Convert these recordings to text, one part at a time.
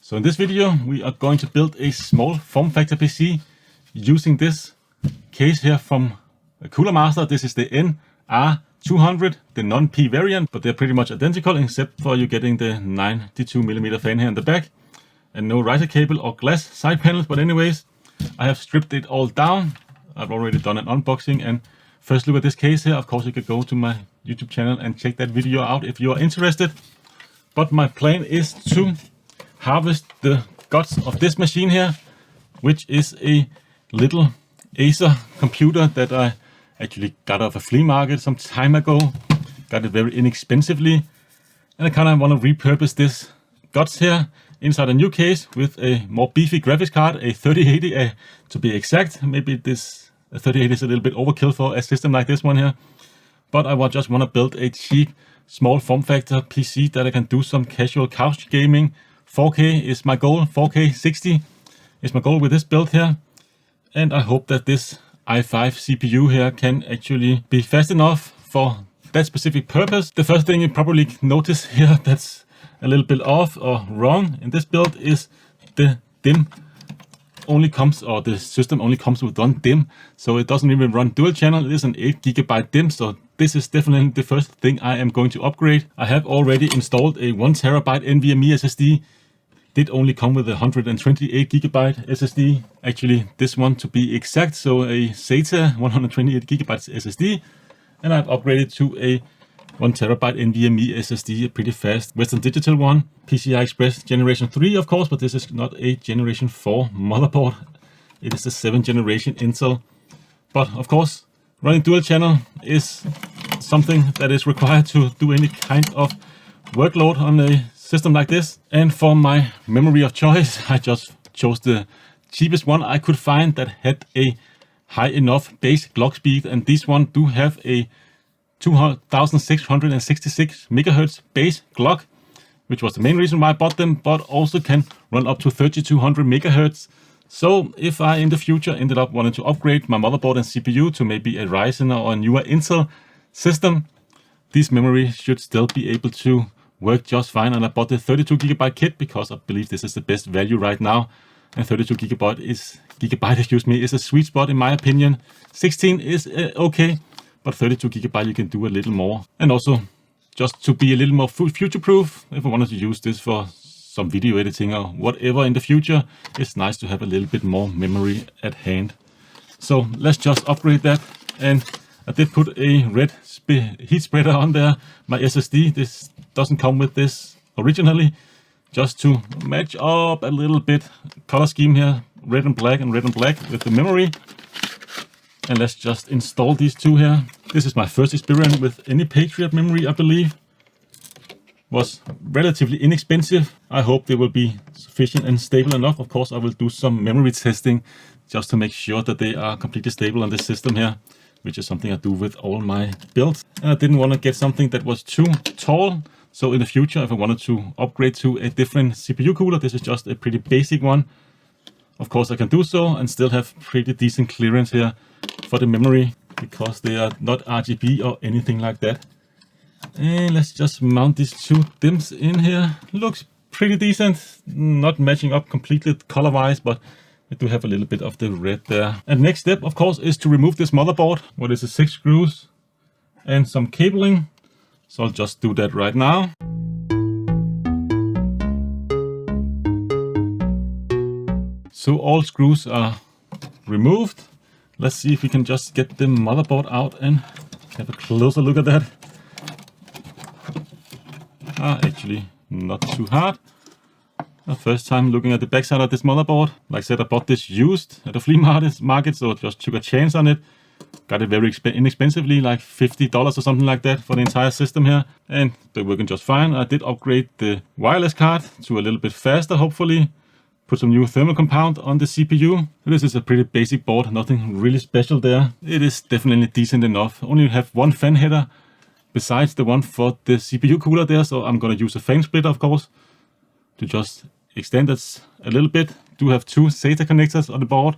So in this video we are going to build a small form factor PC using this case here from Cooler Master. This is the NR200, the non-P variant, but they're pretty much identical except for you getting the 92mm fan here in the back and no riser cable or glass side panels. But anyways, I have stripped it all down. I've already done an unboxing and first look at this case here. Of course you could go to my YouTube channel and check that video out if you are interested. But my plan is to harvest the guts of this machine here, which is a little Acer computer that I actually got off a flea market some time ago. Got it very inexpensively, and I kind of want to repurpose this guts here inside a new case with a more beefy graphics card, a 3080 to be exact. Maybe this 3080 is a little bit overkill for a system like this one here, but I just want to build a cheap small form factor PC that I can do some casual couch gaming. 4K is my goal, 4K 60 is my goal with this build here. And I hope that this i5 CPU here can actually be fast enough for that specific purpose. The first thing you probably notice here that's a little bit off or wrong in this build is the DIMM only comes, or the system only comes with one DIMM. So it doesn't even run dual channel. It is an 8GB DIMM. So this is definitely the first thing I am going to upgrade. I have already installed a 1TB NVMe SSD. Did only come with a 128GB SSD, actually this one to be exact, so a SATA 128GB SSD, and I've upgraded to a 1TB NVMe SSD, a pretty fast Western Digital one, PCI Express Generation 3 of course, but this is not a Generation 4 motherboard, it is the 7th generation Intel. But of course, running dual channel is something that is required to do any kind of workload on a system like this. And for my memory of choice, I just chose the cheapest one I could find that had a high enough base clock speed, and these one do have a 2666 MHz base clock, which was the main reason why I bought them, but also can run up to 3200 MHz. So if I in the future ended up wanting to upgrade my motherboard and CPU to maybe a Ryzen or a newer Intel system, this memory should still be able to work just fine. And I bought the 32GB kit because I believe this is the best value right now, and 32GB is a sweet spot in my opinion. 16 is okay, but 32GB you can do a little more, and also just to be a little more future proof, if I wanted to use this for some video editing or whatever in the future, it's nice to have a little bit more memory at hand. So let's just upgrade that. And I did put a red heat spreader on there, my SSD. This doesn't come with this originally, just to match up a little bit color scheme here, red and black with the memory. And let's just install these two here. This is my first experience with any Patriot memory, I believe. Was relatively inexpensive. I hope they will be sufficient and stable enough. Of course, I will do some memory testing just to make sure that they are completely stable on this system here, which is something I do with all my builds. And I didn't want to get something that was too tall. So in the future, if I wanted to upgrade to a different CPU cooler, this is just a pretty basic one. Of course, I can do so and still have pretty decent clearance here for the memory, because they are not RGB or anything like that. And let's just mount these two DIMMs in here. Looks pretty decent, not matching up completely color-wise, but I do have a little bit of the red there. And next step, of course, is to remove this motherboard. What is it, 6 screws and some cabling. So I'll just do that right now. So all screws are removed. Let's see if we can just get the motherboard out and have a closer look at that. Actually not too hard. The first time looking at the backside of this motherboard. Like I said, I bought this used at a flea market, so I just took a chance on it. Got it very inexpensively, like $50 or something like that for the entire system here. And they're working just fine. I did upgrade the wireless card to a little bit faster, hopefully. Put some new thermal compound on the CPU. This is a pretty basic board, nothing really special there. It is definitely decent enough. Only have one fan header besides the one for the CPU cooler there. So I'm gonna use a fan splitter, of course, to just extend it a little bit. Do have 2 SATA connectors on the board,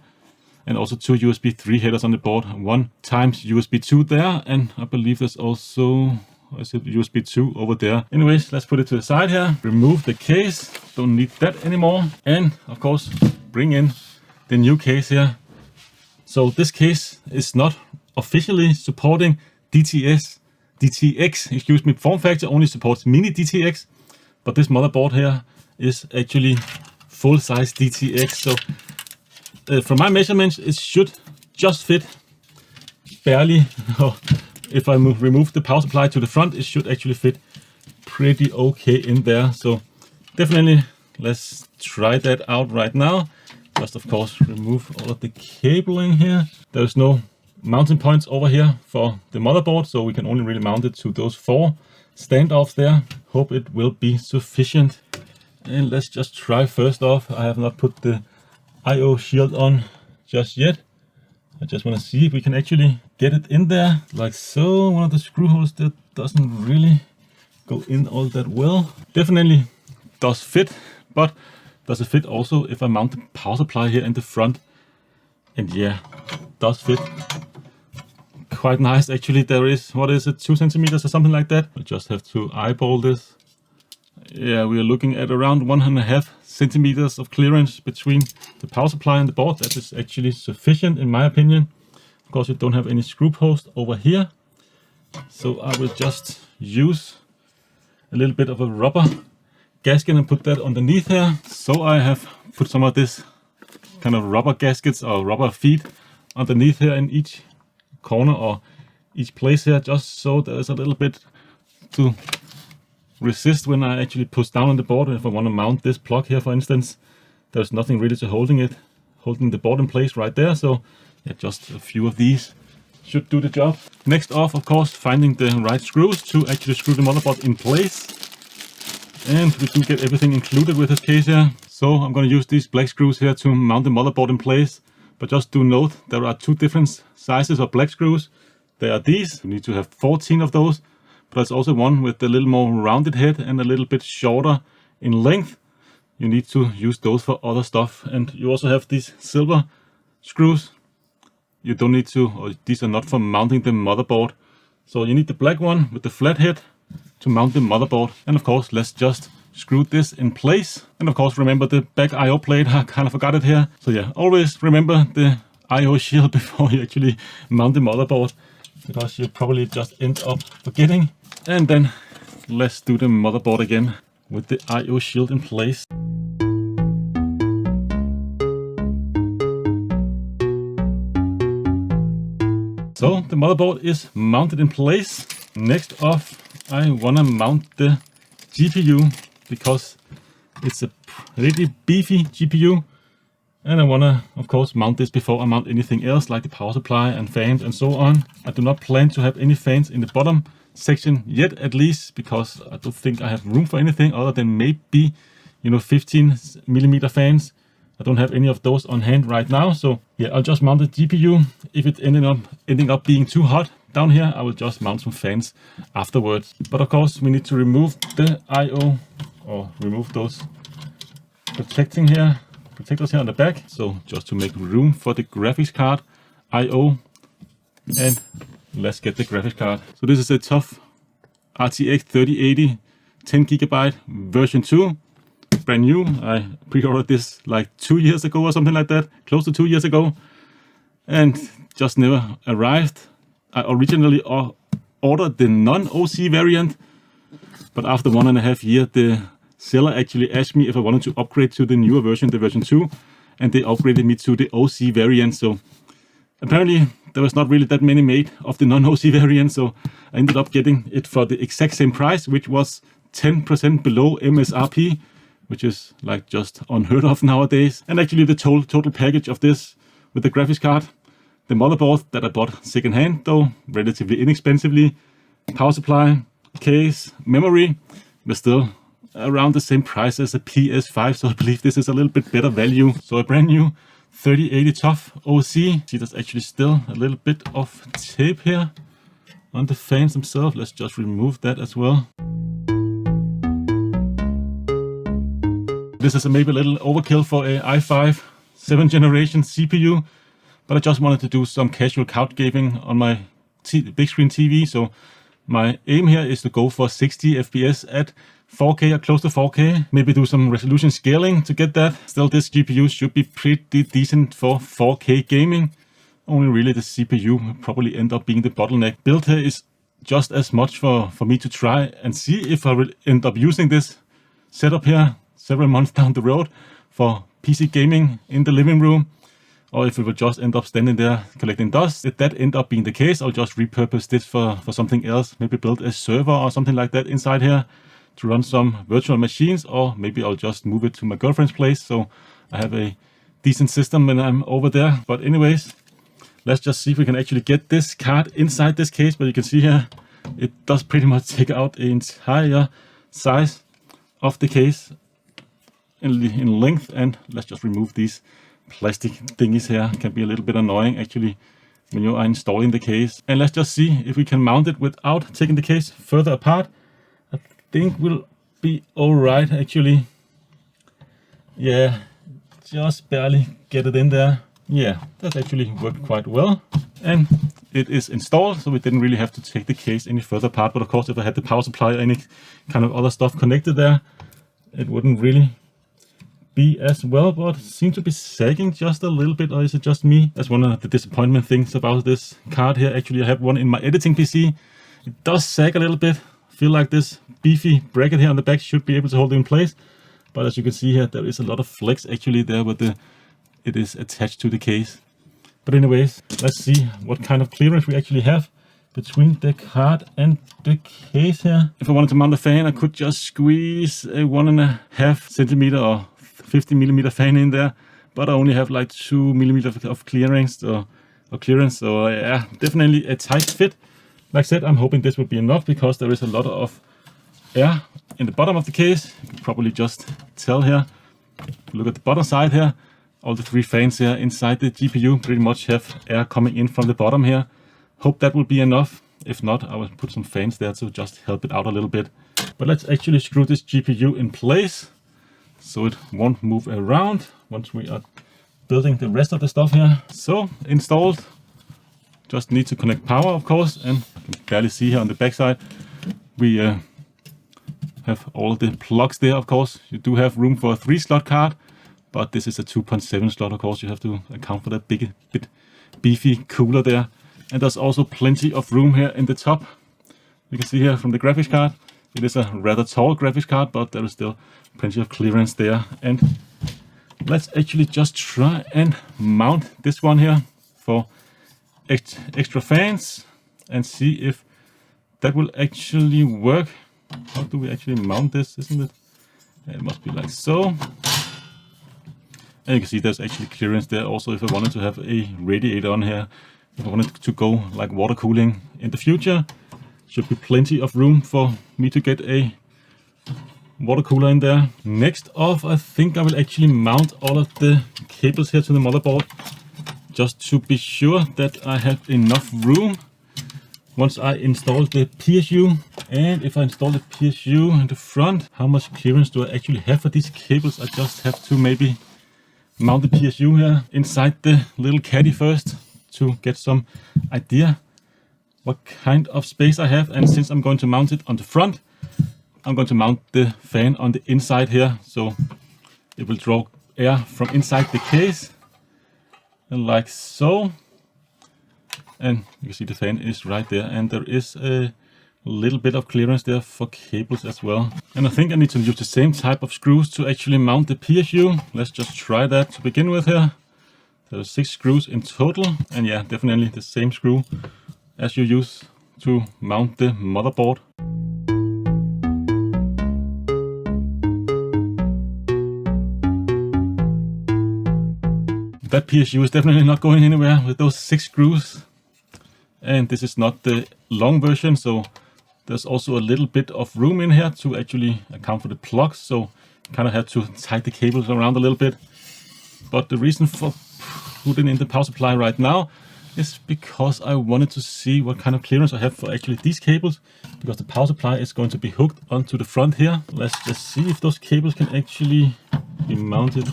and also 2 USB 3 headers on the board. 1 times USB 2 there, and I believe there's also or is it USB 2 over there? Anyways, let's put it to the side here. Remove the case, don't need that anymore. And of course, bring in the new case here. So this case is not officially supporting DTX, excuse me, form factor, only supports mini DTX. But this motherboard here is actually full-size DTX. So from my measurements, it should just fit barely. If I remove the power supply to the front, it should actually fit pretty okay in there. So definitely let's try that out right now. Just of course remove all of the cabling here. There's no mounting points over here for the motherboard, so we can only really mount it to those 4 standoffs there. Hope it will be sufficient. And let's just try first off. I have not put the IO shield on just yet. I just want to see if we can actually get it in there like so. One of the screw holes that doesn't really go in all that well. Definitely does fit, but does it fit also if I mount the power supply here in the front? And yeah, does fit quite nice actually. There is, what is it, 2 centimeters or something like that. I just have to eyeball this. Yeah, we are looking at around 1.5 centimeters of clearance between the power supply and the board. That is actually sufficient in my opinion. Of course, you don't have any screw post over here. So I will just use a little bit of a rubber gasket and put that underneath here. So I have put some of this kind of rubber gaskets or rubber feet underneath here in each corner or each place here, just so there's a little bit to resist when I actually push down on the board. If I want to mount this plug here, for instance, there's nothing really to holding the board in place right there. So yeah, just a few of these should do the job. Next off, of course, finding the right screws to actually screw the motherboard in place. And we do get everything included with this case here. So I'm going to use these black screws here to mount the motherboard in place. But just do note, there are 2 different sizes of black screws. There are these, you need to have 14 of those. But there's also one with a little more rounded head and a little bit shorter in length. You need to use those for other stuff. And you also have these silver screws. You don't need to, or these are not for mounting the motherboard. So you need the black one with the flat head to mount the motherboard. And of course, let's just screw this in place. And of course, remember the back IO plate. I kind of forgot it here. So yeah, always remember the IO shield before you actually mount the motherboard, because you probably just end up forgetting. And then let's do the motherboard again with the IO shield in place. So the motherboard is mounted in place. Next off, I want to mount the GPU because it's a pretty beefy GPU. And I want to, of course, mount this before I mount anything else like the power supply and fans and so on. I do not plan to have any fans in the bottom section yet, at least, because I don't think I have room for anything other than maybe, 15mm fans. I don't have any of those on hand right now. So yeah, I'll just mount the GPU. If it ending up being too hot down here, I will just mount some fans afterwards. But of course, we need to remove the IO, or remove those protectors here on the back. So just to make room for the graphics card IO, and let's get the graphics card. So this is a TUF RTX 3080 10GB version 2, brand new. I pre-ordered this like 2 years ago or something like that, close to 2 years ago, and just never arrived. I originally ordered the non-OC variant, but after 1.5 years, the seller actually asked me if I wanted to upgrade to the newer version, the version 2, and they upgraded me to the OC variant. So apparently there was not really that many made of the non-OC variant, so I ended up getting it for the exact same price, which was 10% below MSRP, which is like just unheard of nowadays. And actually the total package of this with the graphics card, the motherboard that I bought secondhand though, relatively inexpensively, power supply, case, memory, but still around the same price as a PS5, so I believe this is a little bit better value. So a brand new 3080 TUF OC. See, there's actually still a little bit of tape here on the fans themselves. Let's just remove that as well. This is maybe a little overkill for a i5 7th generation CPU, but I just wanted to do some casual couch gaming on my big screen TV, so My aim here is to go for 60 FPS at 4K or close to 4K. Maybe do some resolution scaling to get that. Still, this GPU should be pretty decent for 4K gaming. Only really the CPU will probably end up being the bottleneck. Build here is just as much for me to try and see if I will end up using this setup here several months down the road for PC gaming in the living room, or if it will just end up standing there collecting dust. If that end up being the case, I'll just repurpose this for something else. Maybe build a server or something like that inside here to run some virtual machines, or maybe I'll just move it to my girlfriend's place so I have a decent system when I'm over there. But anyways, let's just see if we can actually get this card inside this case. But you can see here, it does pretty much take out the entire size of the case in length. And let's just remove these plastic thingies here. It can be a little bit annoying actually when you are installing the case. And let's just see if we can mount it without taking the case further apart. I think we'll be all right actually. Yeah, just barely get it in there. Yeah, that actually worked quite well. And it is installed, so we didn't really have to take the case any further apart. But of course, if I had the power supply or any kind of other stuff connected there, it wouldn't really be as well. But it seems to be sagging just a little bit, or is it just me? That's one of the disappointment things about this card here. Actually, I have one in my editing PC. It does sag a little bit. I feel like this beefy bracket here on the back should be able to hold it in place. But as you can see here, there is a lot of flex actually there with it is attached to the case. But anyways, let's see what kind of clearance we actually have between the card and the case here. If I wanted to mount a fan, I could just squeeze a 1.5 centimeter or 50 millimeter fan in there, but I only have like 2 millimeters of clearance. So yeah, definitely a tight fit. Like I said, I'm hoping this will be enough because there is a lot of air in the bottom of the case. You can probably just tell here. Look at the bottom side here. All the 3 fans here inside the GPU pretty much have air coming in from the bottom here. Hope that will be enough. If not, I will put some fans there to just help it out a little bit. But let's actually screw this GPU in place so it won't move around once we are building the rest of the stuff here. So installed. Just need to connect power, of course, and you can barely see here on the back side. We have all the plugs there, of course. You do have room for a 3-slot card. But this is a 2.7 slot, of course. You have to account for that big, bit beefy cooler there. And there's also plenty of room here in the top. You can see here from the graphics card. It is a rather tall graphics card, but there is still plenty of clearance there. And let's actually just try and mount this one here for extra fans and see if that will actually work. How do we actually mount this, isn't it? It must be like so. And you can see there's actually clearance there also if I wanted to have a radiator on here. If I wanted to go like water cooling in the future, should be plenty of room for me to get a water cooler in there. Next off, I think I will actually mount all of the cables here to the motherboard just to be sure that I have enough room once I install the PSU. And if I install the PSU in the front, how much clearance do I actually have for these cables? I just have to maybe mount the PSU here inside the little caddy first to get some idea what kind of space I have. And since I'm going to mount it on the front, I'm going to mount the fan on the inside here, so it will draw air from inside the case like so. And you can see the fan is right there, and there is a little bit of clearance there for cables as well. And I think I need to use the same type of screws to actually mount the PSU. Let's just try that to begin with here. There are 6 screws in total, and yeah, definitely the same screw as you use to mount the motherboard. That PSU is definitely not going anywhere with those 6 screws. And this is not the long version, so there's also a little bit of room in here to actually account for the plugs, so you kind of have to tighten the cables around a little bit. But the reason for putting in the power supply right now is because I wanted to see what kind of clearance I have for actually these cables, because the power supply is going to be hooked onto the front here. Let's just see if those cables can actually be mounted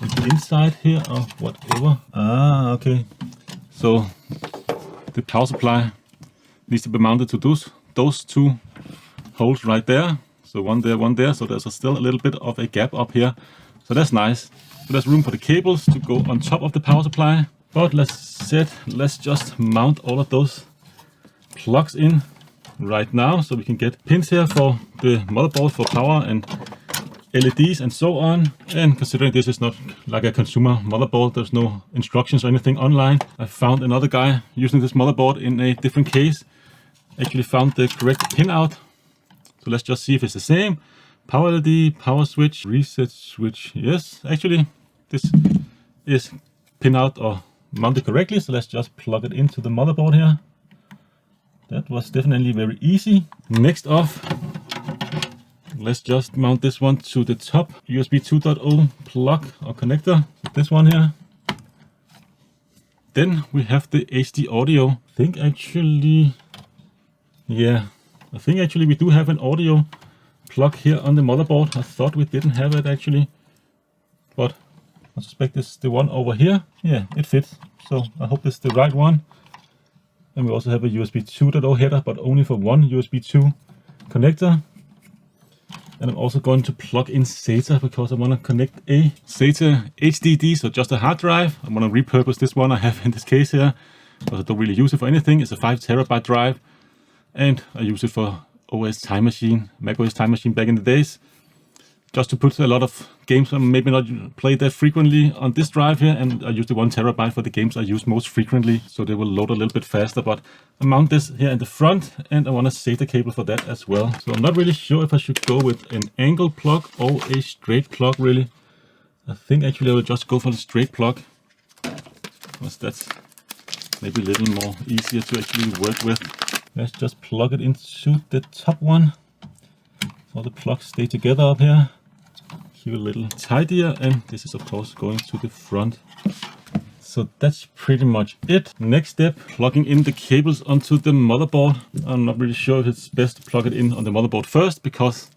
on the inside here or whatever. Ah, okay. So the power supply needs to be mounted to those two holes right there. So one there. So there's still a little bit of a gap up here. So that's nice. So there's room for the cables to go on top of the power supply. But let's just mount all of those plugs in right now, so we can get pins here for the motherboard for power and LEDs and so on. And considering this is not like a consumer motherboard, there's no instructions or anything online, I found another guy using this motherboard in a different case. Actually found the correct pin out. So let's just see if it's the same. Power LED, power switch, reset switch. Yes, actually this is pin out or mounted correctly. So let's just plug it into the motherboard here. That was definitely very easy. Next off, let's just mount this one to the top USB 2.0 plug or connector. This one here. Then we have the HD audio. I think actually we do have an audio plug here on the motherboard. I thought we didn't have it actually, but I suspect it's the one over here. Yeah, it fits. So I hope it's the right one. And we also have a USB 2.0 header, but only for one USB 2 connector. And I'm also going to plug in SATA because I want to connect a SATA HDD, so just a hard drive. I want to repurpose this one I have in this case here, because I don't really use it for anything. It's a 5 terabyte drive, and I use it for OS Time Machine, Mac OS Time Machine back in the days. Just to put a lot of games I maybe not play that frequently on this drive here, and I use the 1 terabyte for the games I use most frequently, so they will load a little bit faster. But I mount this here in the front, and I want a SATA cable for that as well. So I'm not really sure if I should go with an angle plug or a straight plug really. I think actually I will just go for the straight plug, because that's maybe a little more easier to actually work with. Let's just plug it into the top one. All the plugs stay together up here. Keep it a little tidier, and this is of course going to the front. So that's pretty much it. Next step, plugging in the cables onto the motherboard. I'm not really sure if it's best to plug it in on the motherboard first, because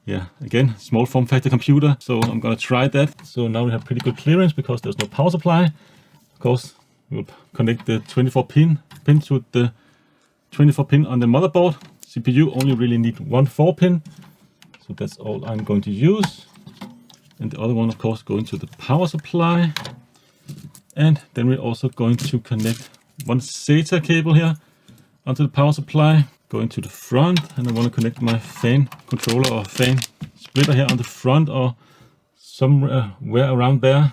yeah, again, small form factor computer. So I'm gonna try that. So now we have pretty good clearance because there's no power supply. Of course, we'll connect the 24 pin to the 24 pin on the motherboard. CPU only really need one 4 pin. So that's all I'm going to use. And the other one, of course, going to the power supply. And then we're also going to connect one SATA cable here onto the power supply, going to the front. And I want to connect my fan controller or fan splitter here on the front or somewhere around there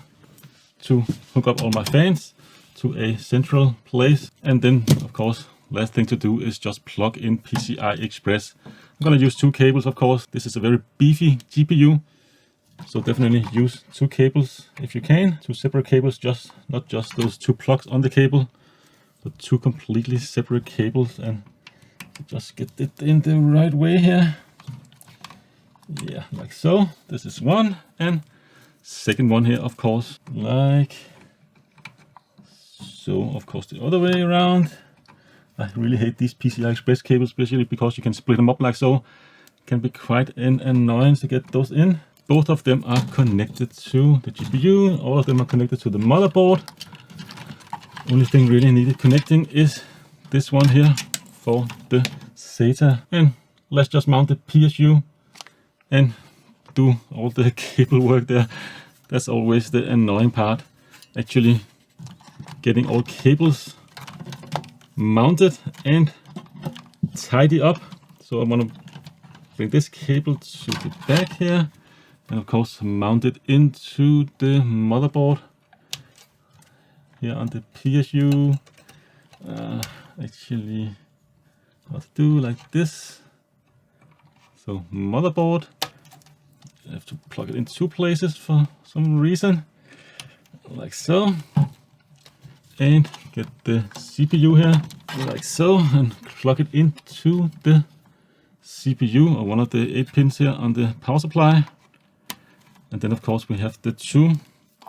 to hook up all my fans to a central place. And then, of course, last thing to do is just plug in PCI Express. I'm going to use 2 cables, of course. This is a very beefy GPU, so definitely use 2 cables if you can. 2 separate cables, not just those 2 plugs on the cable, but 2 completely separate cables. And just get it in the right way here. Yeah, like so. This is one, and second one here, of course, like so. Of course, the other way around. I really hate these PCI Express cables, especially because you can split them up like so. It can be quite an annoyance to get those in. Both of them are connected to the GPU. All of them are connected to the motherboard. Only thing really needed connecting is this one here for the SATA. And let's just mount the PSU and do all the cable work there. That's always the annoying part. Actually getting all cables mounted and tidy up. So I want to bring this cable to the back here, and of course mount it into the motherboard here on the PSU. Actually, what to do like this. So motherboard, I have to plug it in 2 places for some reason, like so. And get the CPU here, like so, and plug it into the CPU, or one of the 8 pins here on the power supply. And then of course we have the 2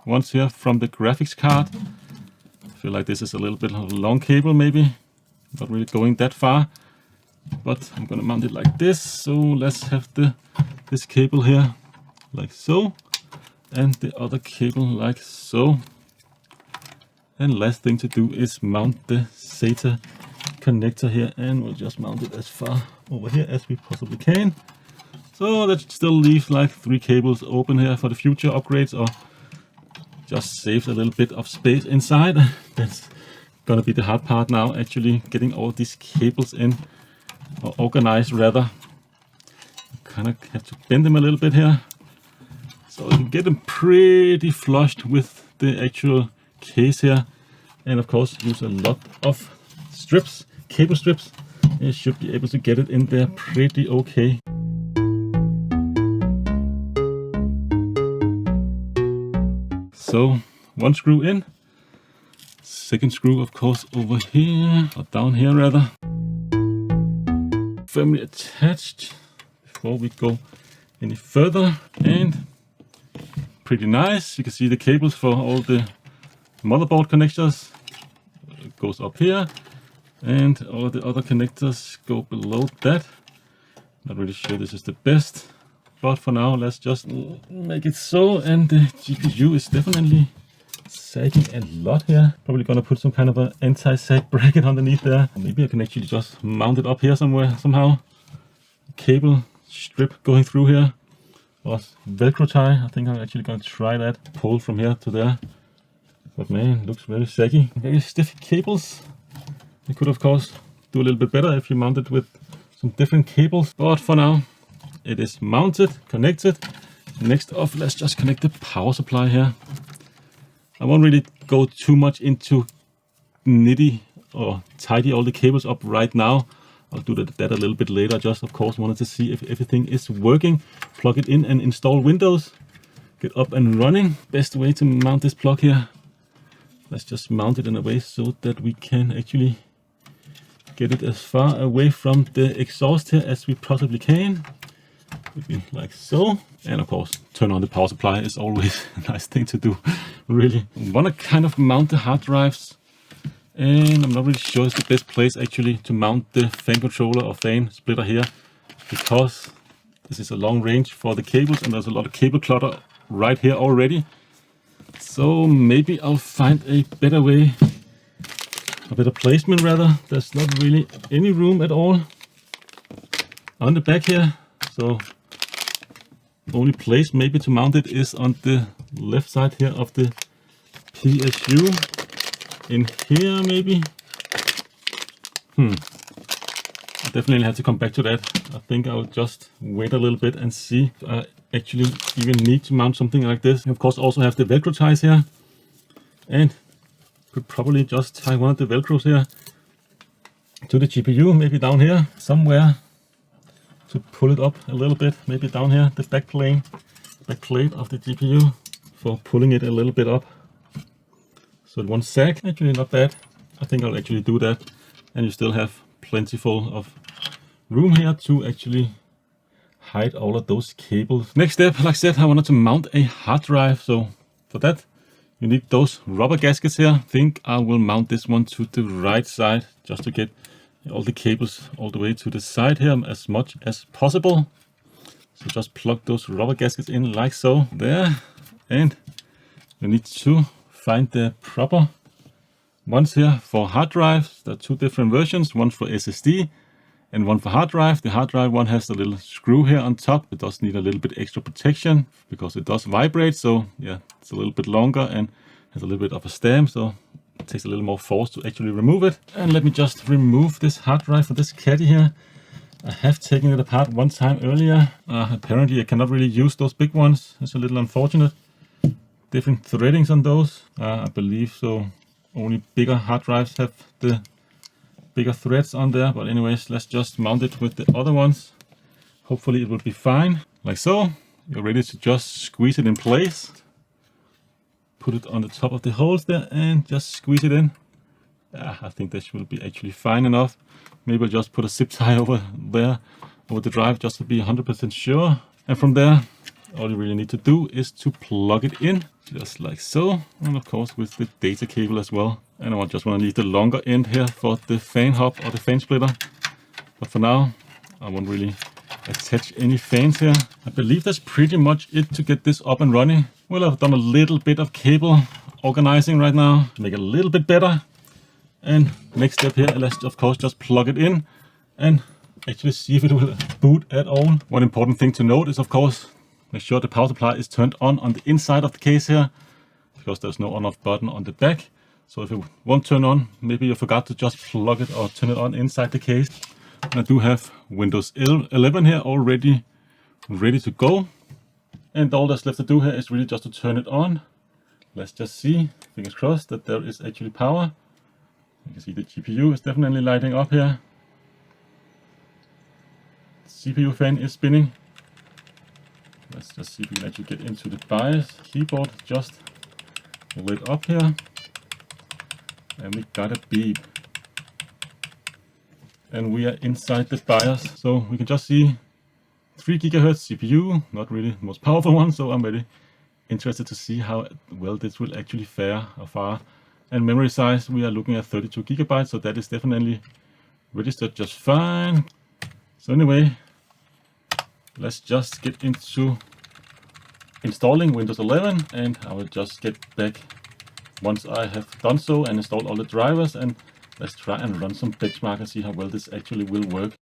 ones here from the graphics card. I feel like this is a little bit of a long cable, maybe, not really going that far, but I'm gonna mount it like this. So let's have this cable here, like so, and the other cable like so. And last thing to do is mount the SATA connector here, and we'll just mount it as far over here as we possibly can. So that still leaves like 3 cables open here for the future upgrades, or just saves a little bit of space inside. That's gonna be the hard part now, actually getting all these cables in, or organized rather. Kind of have to bend them a little bit here, so you can get them pretty flushed with the actual case here, and of course use a lot of strips, cable strips. You should be able to get it in there pretty okay. So 1 screw in, 2nd screw of course over here, or down here rather, firmly attached before we go any further, and pretty nice. You can see the cables for all the motherboard connectors. It goes up here, and all the other connectors go below that. Not really sure this is the best, but for now let's just make it so. And the GPU is definitely sagging a lot here. Probably gonna put some kind of an anti-sag bracket underneath there. Maybe I can actually just mount it up here somewhere somehow. Cable strip going through here, or Velcro tie. I think I'm actually gonna try that. Pull from here to there. But man, looks very saggy. Very stiff cables. You could of course do a little bit better if you mount it with some different cables. But for now, it is mounted, connected. Next off, let's just connect the power supply here. I won't really go too much into nitty or tidy all the cables up right now. I'll do that a little bit later. Just of course wanted to see if everything is working. Plug it in and install Windows. Get up and running. Best way to mount this plug here. Let's just mount it in a way so that we can actually get it as far away from the exhaust here as we possibly can. Maybe like so. And of course, turn on the power supply is always a nice thing to do, really. I want to kind of mount the hard drives, and I'm not really sure it's the best place actually to mount the fan controller or fan splitter here, because this is a long range for the cables and there's a lot of cable clutter right here already. So maybe I'll find a better way, a better placement rather. There's not really any room at all on the back here, so only place maybe to mount it is on the left side here of the PSU. In here maybe. I definitely have to come back to that. I think I'll just wait a little bit and see if I actually even need to mount something like this. You of course also have the Velcro ties here, and could probably just tie one of the Velcros here to the GPU, maybe down here somewhere, to pull it up a little bit, maybe down here, the back plate of the GPU, for pulling it a little bit up so it won't sag. Actually not bad. I think I'll actually do that, and you still have plentiful of room here to actually hide all of those cables. Next step, like I said, I wanted to mount a hard drive, so for that you need those rubber gaskets here. I think I will mount this one to the right side just to get all the cables all the way to the side here as much as possible. So just plug those rubber gaskets in like so, there, and you need to find the proper ones here for hard drives. There are 2 different versions, one for SSD and one for hard drive. The hard drive one has a little screw here on top. It does need a little bit extra protection because it does vibrate, so yeah, it's a little bit longer and has a little bit of a stem, so it takes a little more force to actually remove it. And let me just remove this hard drive for this caddy here. I have taken it apart one time earlier. Apparently I cannot really use those big ones. It's a little unfortunate. Different threadings on those, I believe, so only bigger hard drives have the bigger threads on there. But anyways, let's just mount it with the other ones. Hopefully it will be fine, like so. You're ready to just squeeze it in place. Put it on the top of the holes there and just squeeze it in. I think this will be actually fine enough. Maybe I'll just put a zip tie over there, over the drive, just to be 100% sure. And from there, all you really need to do is to plug it in, just like so. And of course with the data cable as well. And I just want to leave the longer end here for the fan hub or the fan splitter. But for now, I won't really attach any fans here. I believe that's pretty much it to get this up and running. Well, I've done a little bit of cable organizing right now to make it a little bit better. And next step here, let's of course just plug it in and actually see if it will boot at all. One important thing to note is of course make sure the power supply is turned on the inside of the case here, because there's no on-off button on the back. So if it won't turn on, maybe you forgot to just plug it or turn it on inside the case. And I do have Windows 11 here already ready to go. And all that's left to do here is really just to turn it on. Let's just see, fingers crossed, that there is actually power. You can see the GPU is definitely lighting up here. The CPU fan is spinning. Let's just see if we can actually get into the BIOS. Keyboard just lit up here. And we got a beep. And we are inside the BIOS. So we can just see 3 GHz CPU, not really the most powerful one, so I'm very interested to see how well this will actually fare far. And memory size, we are looking at 32 GB, so that is definitely registered just fine. So anyway, let's just get into installing Windows 11, and I will just get back once I have done so and installed all the drivers, and let's try and run some benchmark and see how well this actually will work.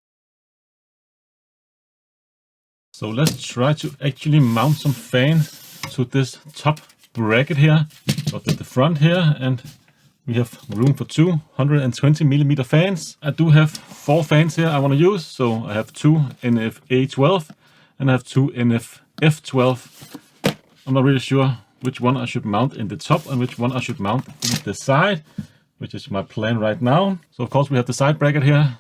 So let's try to actually mount some fans to this top bracket here, got at the front here, and we have room for 220mm fans. I do have 4 fans here I want to use, so I have 2 NF-A12 and I have 2 NF-F12. I'm not really sure which one I should mount in the top and which one I should mount in the side, which is my plan right now. So of course we have the side bracket here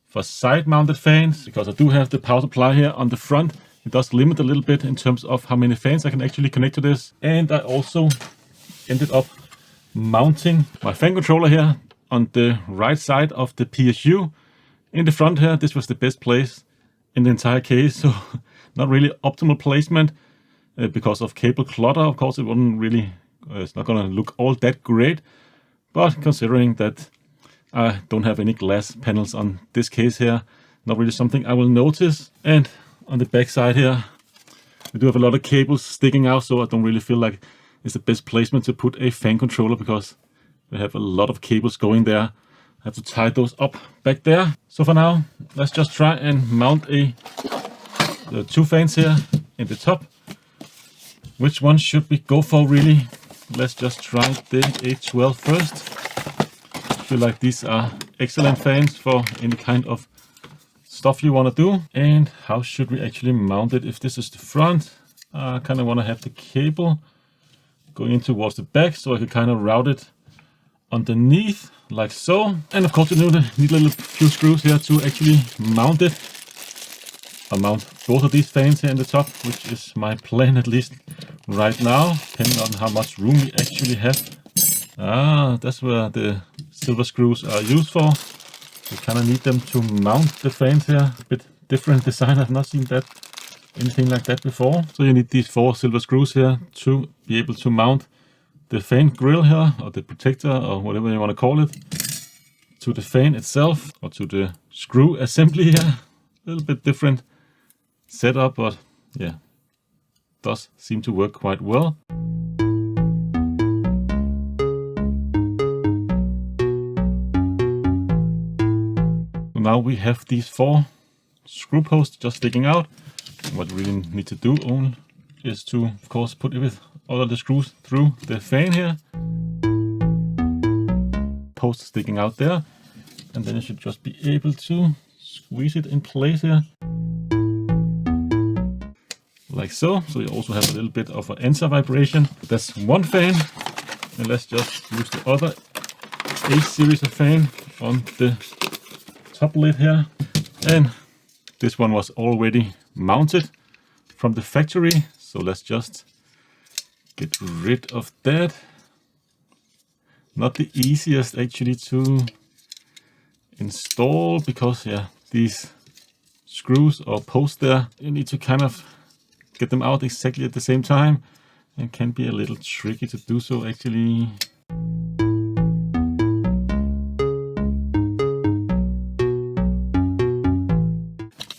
for side mounted fans, because I do have the power supply here on the front. It does limit a little bit in terms of how many fans I can actually connect to this. And I also ended up mounting my fan controller here on the right side of the PSU. In the front here, this was the best place in the entire case, so not really optimal placement because of cable clutter. Of course, it wouldn't really, it's not gonna look all that great, but considering that I don't have any glass panels on this case here, not really something I will notice. And on the back side here, we do have a lot of cables sticking out, so I don't really feel like it's the best placement to put a fan controller, because we have a lot of cables going there. I have to tie those up back there. So for now, let's just try and mount the 2 fans here in the top. Which one should we go for really? Let's just try the A12 first. I feel like these are excellent fans for any kind of stuff you want to do. And how should we actually mount it? If this is the front, I kind of want to have the cable going in towards the back, so I can kind of route it underneath like so. And of course you need a little few screws here to actually mount it. I'll mount both of these fans here in the top, which is my plan at least right now, depending on how much room we actually have. That's where the silver screws are used for. You kind of need them to mount the fans here. A bit different design, I've not seen that anything like that before. So you need these 4 silver screws here to be able to mount the fan grill here, or the protector, or whatever you want to call it, to the fan itself, or to the screw assembly here. A little bit different setup, but yeah, does seem to work quite well. Now we have these 4 screw posts just sticking out. What we really need to do only is to, of course, put it with all of the screws through the fan here. Post sticking out there, and then you should just be able to squeeze it in place here, like so. So you also have a little bit of an anti-vibration. That's one fan, and let's just use the other A series of fan on the top lid here. And this one was already mounted from the factory, so let's just get rid of that. Not the easiest actually to install, because yeah, these screws or posts there, you need to kind of get them out exactly at the same time, and can be a little tricky to do so actually.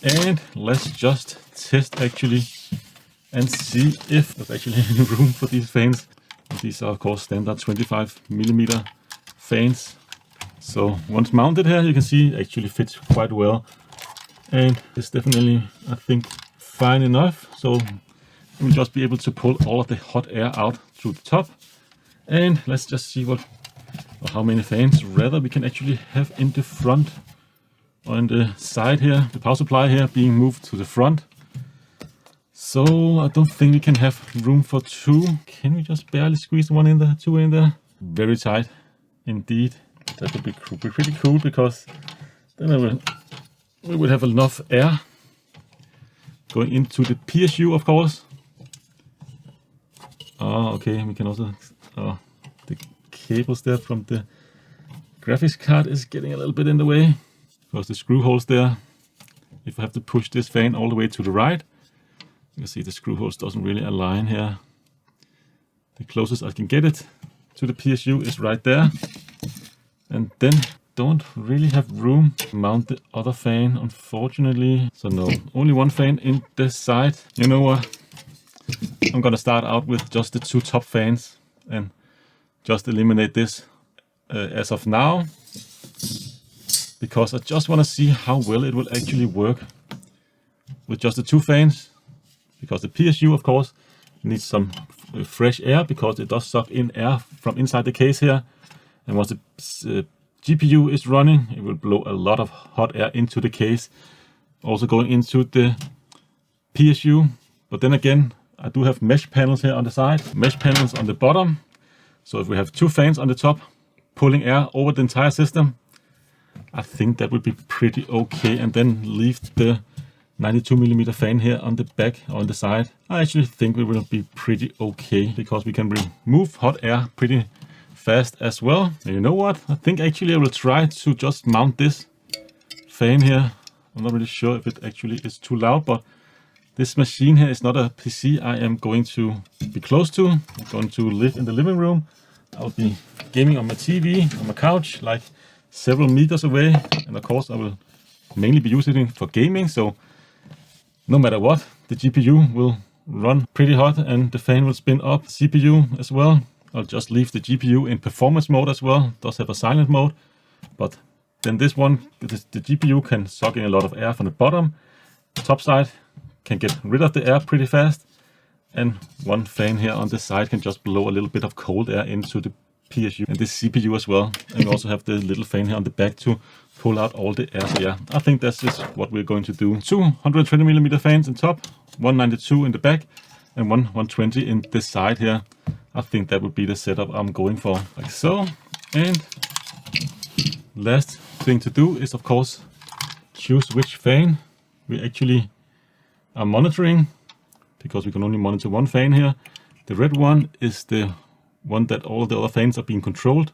And let's just test actually and see if there's actually any room for these fans. These are of course standard 25mm fans. So once mounted here, you can see it actually fits quite well, and it's definitely, I think, fine enough. So we'll just be able to pull all of the hot air out through the top. And let's just see what or how many fans rather we can actually have in the front. On the side here, the power supply here being moved to the front. So I don't think we can have room for two. Can we just barely squeeze one in there, two in there? Very tight indeed. That would be pretty cool, because then we would have enough air going into the PSU, of course. Oh, okay, we can also, the cables there from the graphics card is getting a little bit in the way. Because the screw holes there, if I have to push this fan all the way to the right, you can see the screw holes doesn't really align here. The closest I can get it to the PSU is right there. And then don't really have room to mount the other fan, unfortunately. So no, only one fan in this side. You know what? I'm gonna start out with just the two top fans and just eliminate this as of now. Because I just want to see how well it will actually work with just the two fans. Because the PSU, of course, needs some fresh air, because it does suck in air from inside the case here. And once the GPU is running, it will blow a lot of hot air into the case, also going into the PSU. But then again, I do have mesh panels here on the side, mesh panels on the bottom. So if we have two fans on the top pulling air over the entire system, I think that would be pretty okay. And then leave the 92mm fan here on the back or on the side. I actually think it will be pretty okay, because we can remove hot air pretty fast as well. And you know what? I think actually I will try to just mount this fan here. I'm not really sure if it actually is too loud, but this machine here is not a PC I am going to be close to. I'm going to live in the living room. I'll be gaming on my TV, on my couch, like several meters away, and of course I will mainly be using it for gaming, so no matter what, the GPU will run pretty hot and the fan will spin up. CPU as well, I'll just leave the GPU in performance mode as well. It does have a silent mode, but then this one, the GPU can suck in a lot of air from the bottom. The top side can get rid of the air pretty fast, and one fan here on this side can just blow a little bit of cold air into the PSU and this CPU as well. And we also have the little fan here on the back to pull out all the air. So yeah, I think that's just what we're going to do. Two 120mm fans in top, 192 in the back, and one 120 in this side here. I think that would be the setup I'm going for, like so. And last thing to do is, of course, choose which fan we actually are monitoring, because we can only monitor one fan here. The red one is the one that all the other fans are being controlled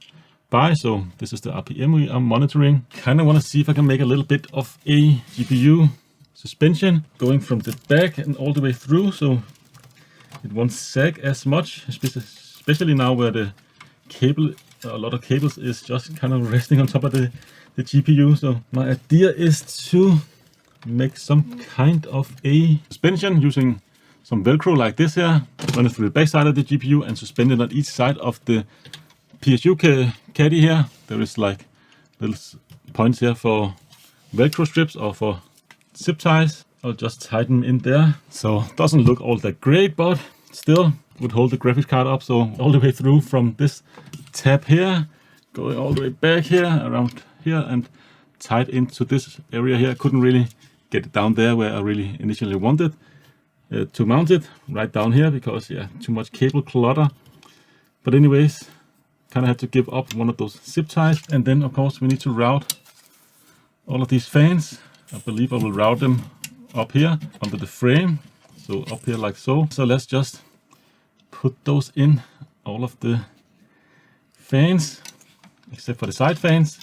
by, so this is the RPM we are monitoring. Kind of want to see if I can make a little bit of a GPU suspension going from the back and all the way through, so it won't sag as much, especially now where the cable, a lot of cables is just kind of resting on top of the GPU. So my idea is to make some kind of a suspension using some Velcro like this here, run it through the back side of the GPU and suspend it on each side of the PSU caddy here. There is like little points here for Velcro strips or for zip ties. I'll just tighten in there. So it doesn't look all that great, but still would hold the graphics card up. So all the way through from this tab here, going all the way back here, around here, and tied into this area here. I couldn't really get it down there where I really initially wanted to mount it, right down here, because yeah, too much cable clutter. But anyways, kind of had to give up one of those zip ties. And then of course we need to route all of these fans. I believe I will route them up here under the frame, so up here like so. So let's just put those in, all of the fans except for the side fans.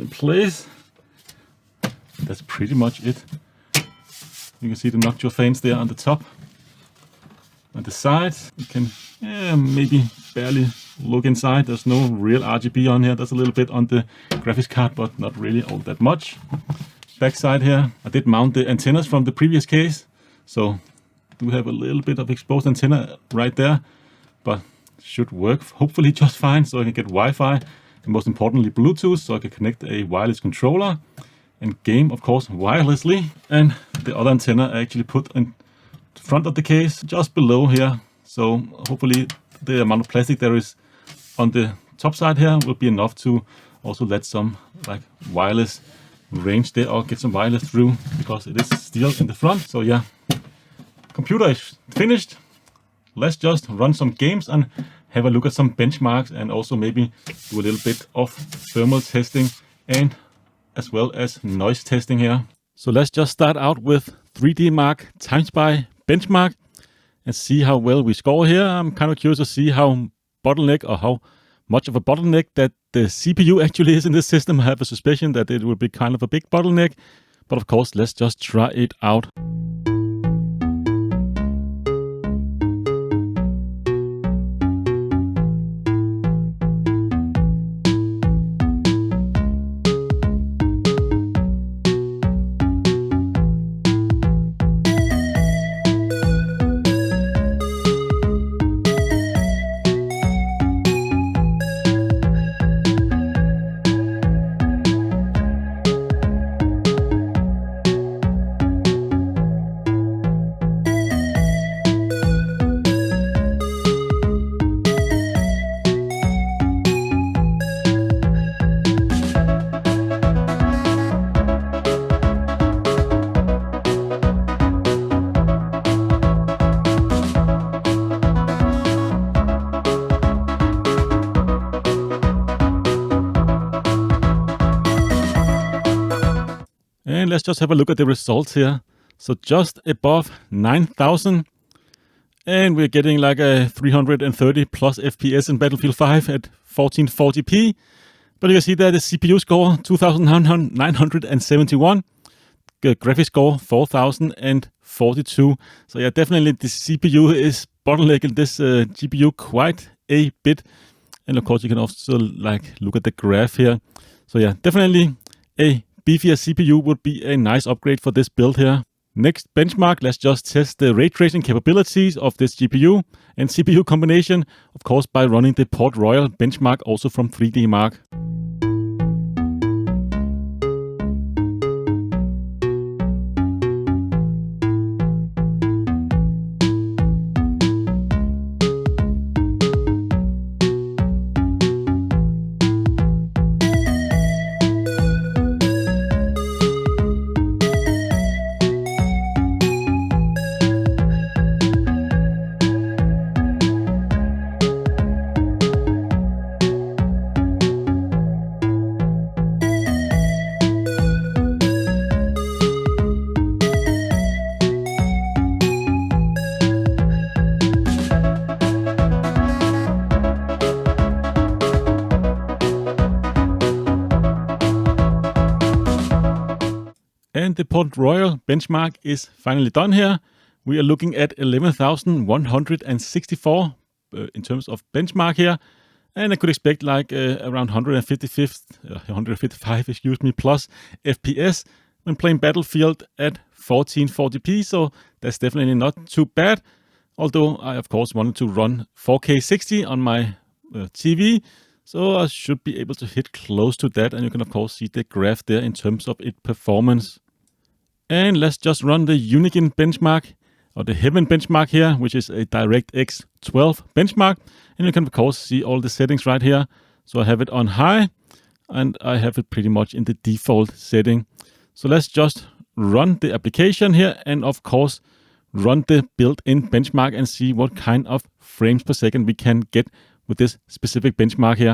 in place. That's pretty much it. You can see the noctua fans there on the top. On the sides, you can maybe barely look inside. There's no real RGB on here. There's a little bit on the graphics card, but not really all that much. Back side here, I did mount the antennas from the previous case. So do have a little bit of exposed antenna right there, but should work hopefully just fine. So I can get Wi-Fi and most importantly Bluetooth, so I can connect a wireless controller and game, of course, wirelessly. And the other antenna I actually put in front of the case, just below here. So hopefully the amount of plastic there is on the top side here will be enough to also let some like wireless range there or get some wireless through, because it is steel in the front. So yeah, computer is finished. Let's just run some games and have a look at some benchmarks, and also maybe do a little bit of thermal testing and as well as noise testing here. So let's just start out with 3D Mark TimeSpy benchmark and see how well we score here. I'm kind of curious to see how bottleneck or how much of a bottleneck that the CPU actually is in this system. I have a suspicion that it will be kind of a big bottleneck, but of course, let's just try it out. And let's just have a look at the results here. So just above 9,000, and we're getting like a 330 plus FPS in Battlefield 5 at 1440p. But you can see that the CPU score 2,971, the graphics score 4,042. So yeah, definitely the CPU is bottlenecking this GPU quite a bit. And of course, you can also like look at the graph here. So yeah, definitely a beefier CPU would be a nice upgrade for this build here. Next benchmark, let's just test the ray tracing capabilities of this GPU and CPU combination, of course by running the Port Royal benchmark also from 3D Mark. And the Port Royal benchmark is finally done here. We are looking at 11,164 in terms of benchmark here. And I could expect like around 155, excuse me, plus FPS when playing Battlefield at 1440p. So that's definitely not too bad. Although I, of course, wanted to run 4K 60 on my TV. So I should be able to hit close to that. And you can, of course, see the graph there in terms of its performance. And let's just run the Unigine benchmark, or the Heaven benchmark here, which is a DirectX 12 benchmark. And you can, of course, see all the settings right here. So I have it on high, and I have it pretty much in the default setting. So let's just run the application here, and of course, run the built-in benchmark and see what kind of frames per second we can get with this specific benchmark here.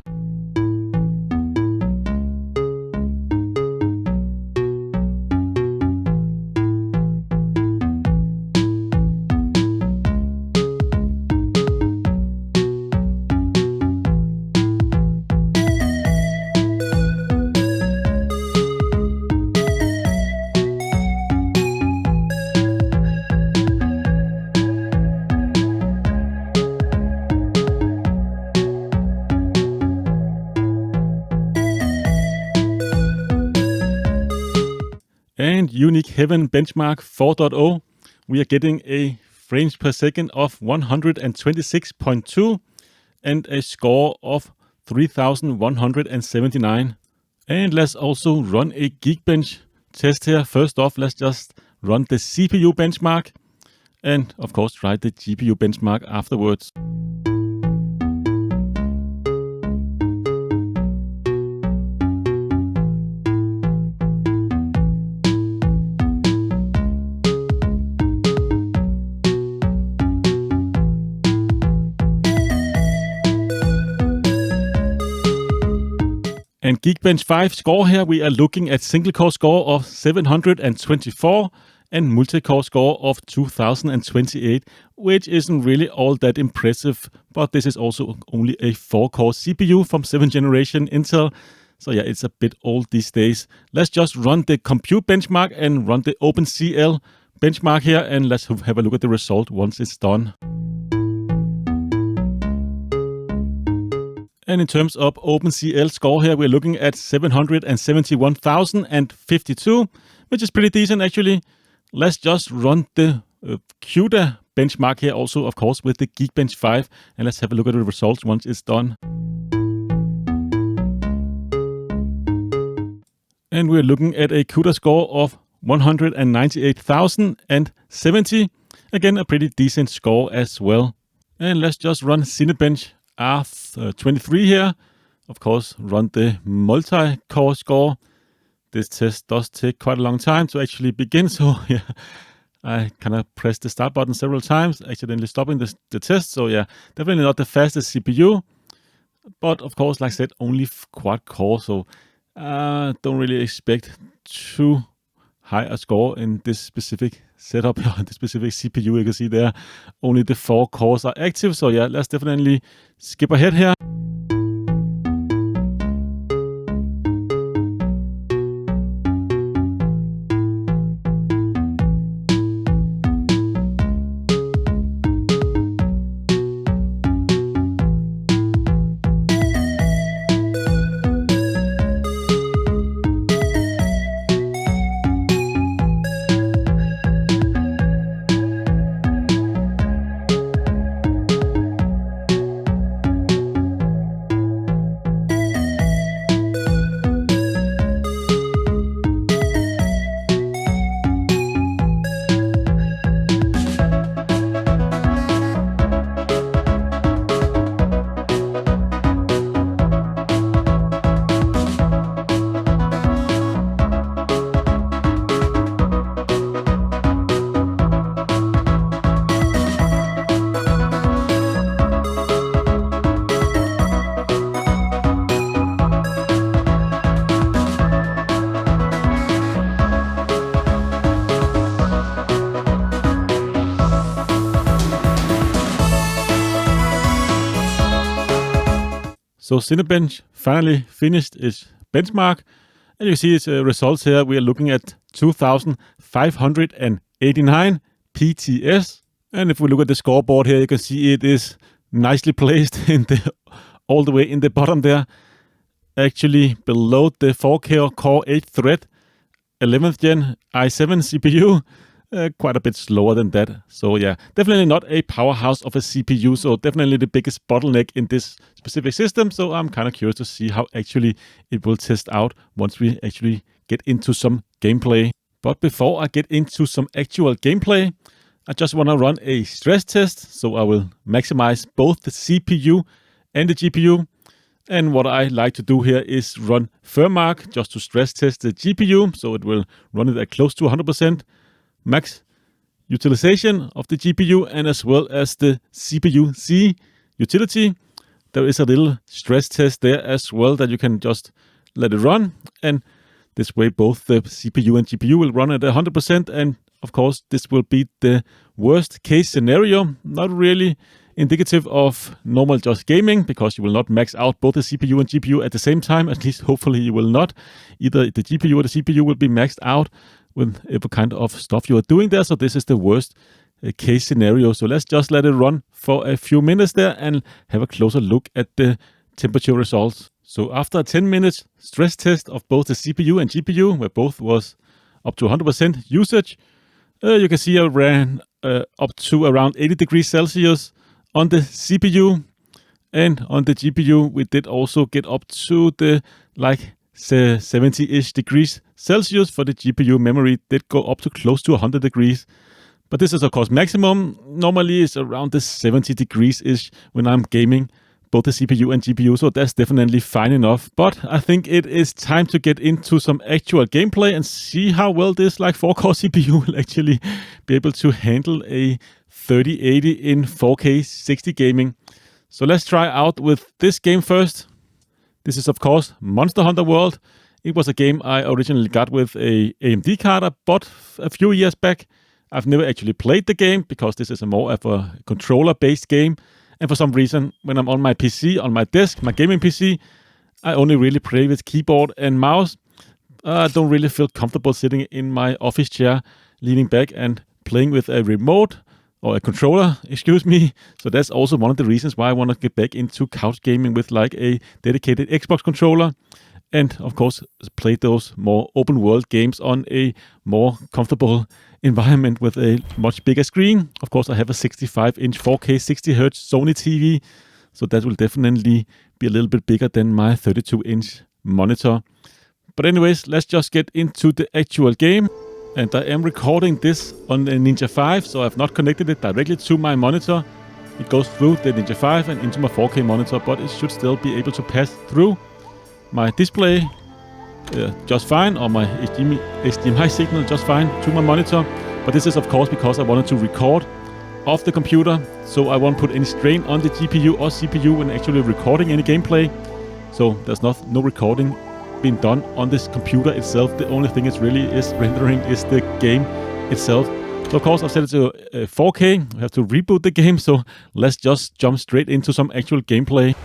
unique Heaven benchmark 4.0, we are getting a frames per second of 126.2 and a score of 3179. And let's also run a Geekbench test here. First off, let's just run the CPU benchmark and of course try the GPU benchmark afterwards. And Geekbench 5 score here, we are looking at single core score of 724 and multi-core score of 2028, which isn't really all that impressive, but this is also only a 4-core CPU from 7th generation Intel. So yeah, it's a bit old these days. Let's just run the compute benchmark and run the OpenCL benchmark here, and let's have a look at the result once it's done. And in terms of OpenCL score here, we're looking at 771,052, which is pretty decent actually. Let's just run the CUDA benchmark here also, of course, with the Geekbench 5. And let's have a look at the results once it's done. And we're looking at a CUDA score of 198,070. Again, a pretty decent score as well. And let's just run Cinebench R23 here. Of course, run the multi-core score. This test does take quite a long time to actually begin, so yeah, I kind of pressed the start button several times, accidentally stopping the test. So yeah, definitely not the fastest CPU, but of course, like I said, only quad core, so don't really expect too high a score in this specific setup here, this specific CPU. You can see there, only the 4 cores are active. So yeah, let's definitely skip ahead here. So Cinebench finally finished its benchmark, and you see its results here. We are looking at 2,589 PTS, and if we look at the scoreboard here, you can see it is nicely placed in all the way in the bottom there, actually below the 4K Core 8 thread 11th gen i7 CPU. Quite a bit slower than that. So yeah, definitely not a powerhouse of a CPU. So definitely the biggest bottleneck in this specific system. So I'm kind of curious to see how actually it will test out once we actually get into some gameplay. But before I get into some actual gameplay, I just want to run a stress test. So I will maximize both the CPU and the GPU. And what I like to do here is run Firmark just to stress test the GPU. So it will run it at close to 100% max utilization of the GPU, and as well as the CPU-C utility. There is a little stress test there as well that you can just let it run, and this way both the CPU and GPU will run at 100%. And of course, this will be the worst case scenario, not really indicative of normal just gaming, because you will not max out both the CPU and GPU at the same time. At least hopefully you will not. Either the GPU or the CPU will be maxed out with every kind of stuff you are doing there. So this is the worst case scenario. So let's just let it run for a few minutes there and have a closer look at the temperature results. So after a 10 minutes stress test of both the CPU and GPU, where both was up to 100% usage. You can see I ran up to around 80 degrees Celsius on the CPU, and on the GPU we did also get up to the like 70-ish degrees Celsius. For the GPU memory did go up to close to 100 degrees. But this is of course maximum. Normally it's around the 70 degrees-ish when I'm gaming both the CPU and GPU, so that's definitely fine enough. But I think it is time to get into some actual gameplay and see how well this like 4-core CPU will actually be able to handle a 3080 in 4K 60 gaming. So let's try out with this game first. This is of course Monster Hunter World. It was a game I originally got with a AMD card I bought a few years back. I've never actually played the game because this is a more of a controller-based game. And for some reason, when I'm on my PC, on my desk, my gaming PC, I only really play with keyboard and mouse. I don't really feel comfortable sitting in my office chair, leaning back and playing with a remote or a controller, excuse me. So that's also one of the reasons why I want to get back into couch gaming with like a dedicated Xbox controller. And of course, play those more open world games on a more comfortable environment with a much bigger screen. Of course, I have a 65-inch 4K 60Hz Sony TV, so that will definitely be a little bit bigger than my 32-inch monitor. But anyways, let's just get into the actual game. And I am recording this on the Ninja 5, so I've not connected it directly to my monitor. It goes through the Ninja 5 and into my 4K monitor, but it should still be able to pass through my display just fine, or my HDMI signal just fine to my monitor. But this is of course because I wanted to record off the computer, so I won't put any strain on the GPU or CPU when actually recording any gameplay. So there's no recording being done on this computer itself. The only thing it really is rendering is the game itself. So of course I've set it to 4K. We have to reboot the game, so let's just jump straight into some actual gameplay.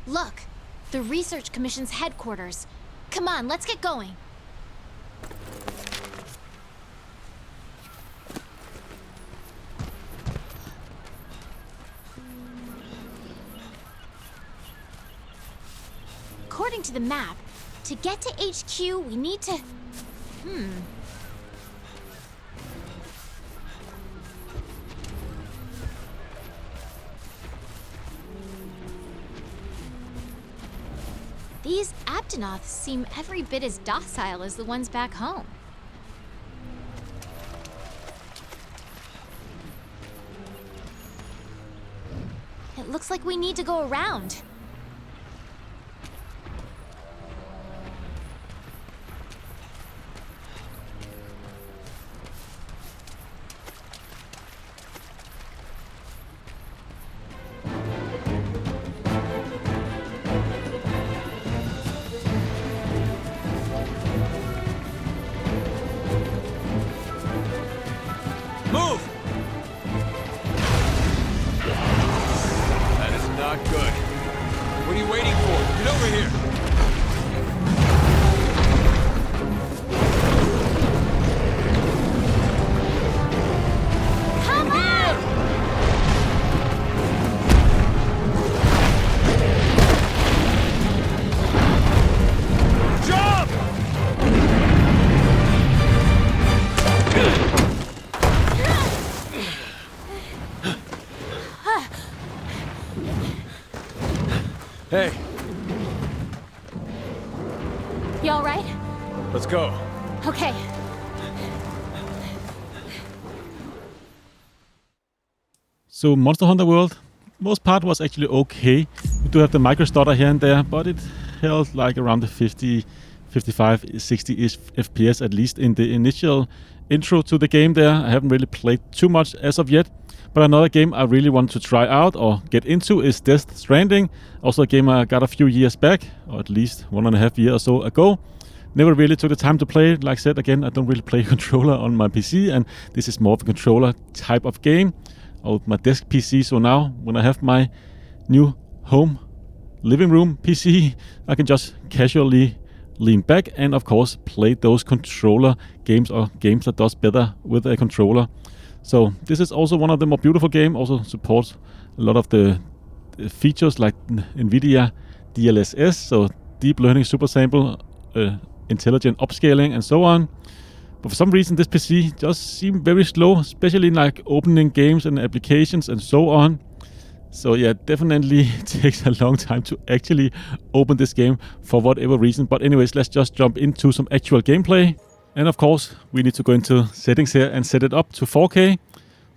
Look, the Research Commission's headquarters. Come on, let's get going. According to the map, to get to HQ, we need to... These Aptonoths seem every bit as docile as the ones back home. It looks like we need to go around. Hey, You all right? let's go. Okay. So Monster Hunter World, most part was actually okay. We do have the micro stutter here and there, but it held like around the 50, 55, 60-ish FPS at least in the initial intro to the game there. I haven't really played too much as of yet. But another game I really want to try out or get into is Death Stranding. Also a game I got a few years back, or at least 1.5 years or so ago. Never really took the time to play it. Like I said, again, I don't really play controller on my PC, and this is more of a controller type of game. Or my desk PC, so now when I have my new home living room PC, I can just casually lean back and of course play those controller games or games that does better with a controller. So this is also one of the more beautiful games, also supports a lot of the features like NVIDIA DLSS, so deep learning super sample, intelligent upscaling and so on. But for some reason this PC just seemed very slow, especially in like opening games and applications and so on. So yeah, definitely takes a long time to actually open this game for whatever reason. But anyways, let's just jump into some actual gameplay. And of course, we need to go into settings here and set it up to 4K.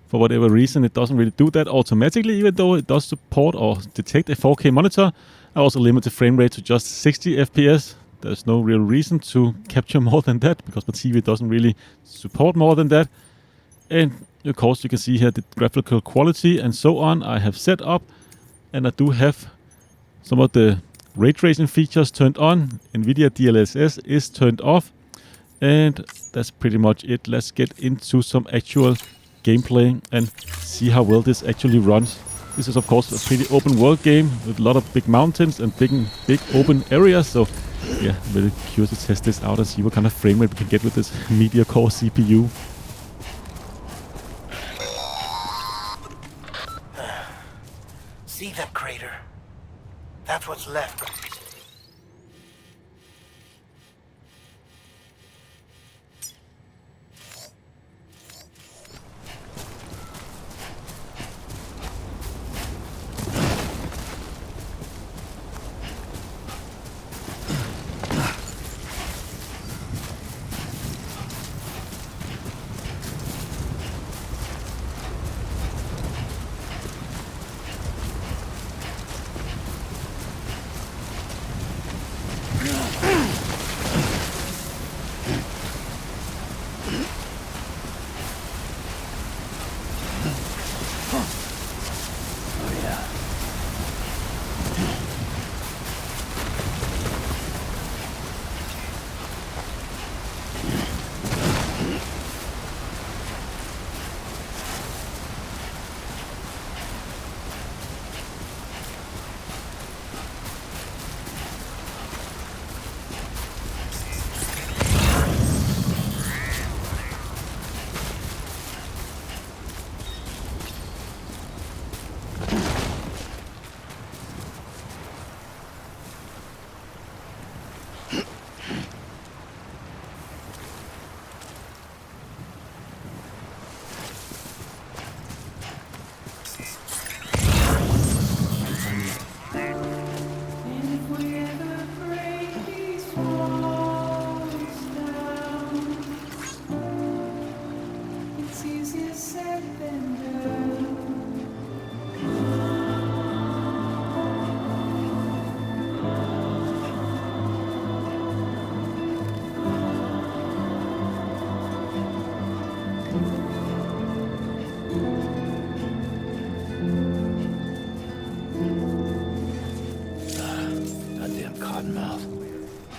For whatever reason, it doesn't really do that automatically, even though it does support or detect a 4K monitor. I also limit the frame rate to just 60 FPS. There's no real reason to capture more than that, because my TV doesn't really support more than that. And of course, you can see here the graphical quality and so on I have set up. And I do have some of the ray tracing features turned on. NVIDIA DLSS is turned off. And that's pretty much it. Let's get into some actual gameplay and see how well this actually runs. This is of course a pretty open world game with a lot of big mountains and big open areas. So yeah, I'm really curious to test this out and see what kind of frame rate we can get with this Media Core CPU. See that crater? That's what's left.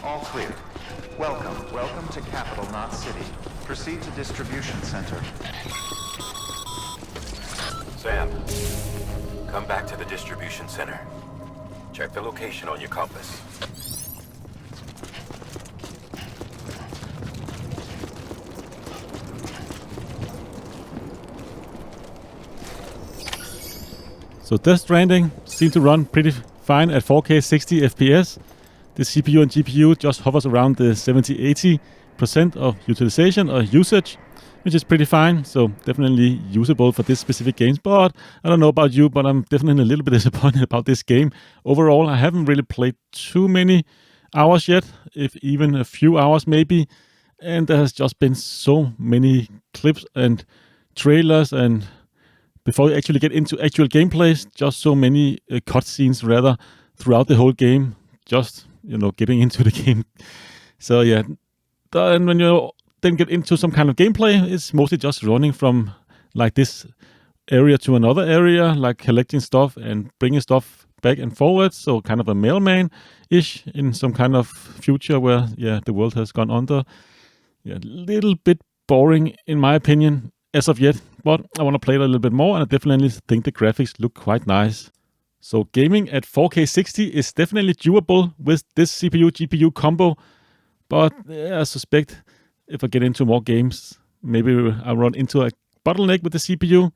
All clear. Welcome to Capital Knot City. Proceed to distribution center. Sam, come back to the distribution center. Check the location on your compass. So Death Stranding seems to run pretty fine at 4K 60 FPS. The CPU and GPU just hovers around the 70-80% of utilization or usage. which is pretty fine. So definitely usable for this specific games. But I don't know about you, but I'm definitely a little bit disappointed about this game. Overall, I haven't really played too many hours yet, if even a few hours maybe. And there has just been so many clips and trailers, and before you actually get into actual gameplays, just so many cutscenes rather throughout the whole game, just, you know, getting into the game. So yeah, then when you then get into some kind of gameplay, it's mostly just running from like this area to another area, like collecting stuff and bringing stuff back and forward. So kind of a mailman-ish in some kind of future where, yeah, the world has gone under. Yeah, a little bit boring in my opinion as of yet, but I want to play it a little bit more, and I definitely think the graphics look quite nice. So gaming at 4K 60 is definitely doable with this CPU-GPU combo, but I suspect if I get into more games, maybe I'll run into a bottleneck with the CPU.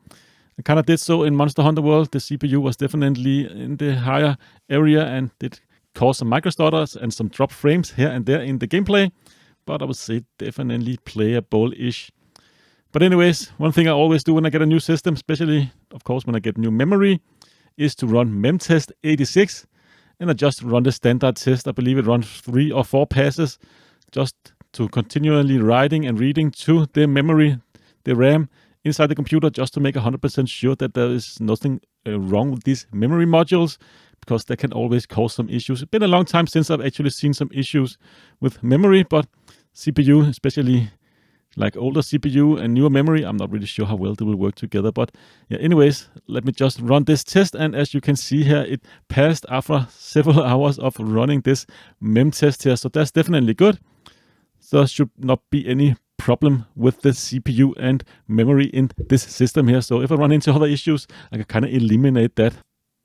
I kind of did so in Monster Hunter World. The CPU was definitely in the higher area and did cause some micro stutters and some drop frames here and there in the gameplay, but I would say definitely playable-ish. But anyways, one thing I always do when I get a new system, especially, of course, when I get new memory, is to run memtest 86, and I just run the standard test. I believe it runs 3 or 4 passes, just to continually writing and reading to the memory, the RAM inside the computer, just to make 100% sure that there is nothing wrong with these memory modules, because that can always cause some issues. It's been a long time since I've actually seen some issues with memory, but CPU, especially like older CPU and newer memory, I'm not really sure how well they will work together. But yeah, anyways, let me just run this test, and as you can see here, it passed after several hours of running this mem test here, so that's definitely good. So there should not be any problem with the CPU and memory in this system here. So if I run into other issues, I can kind of eliminate that.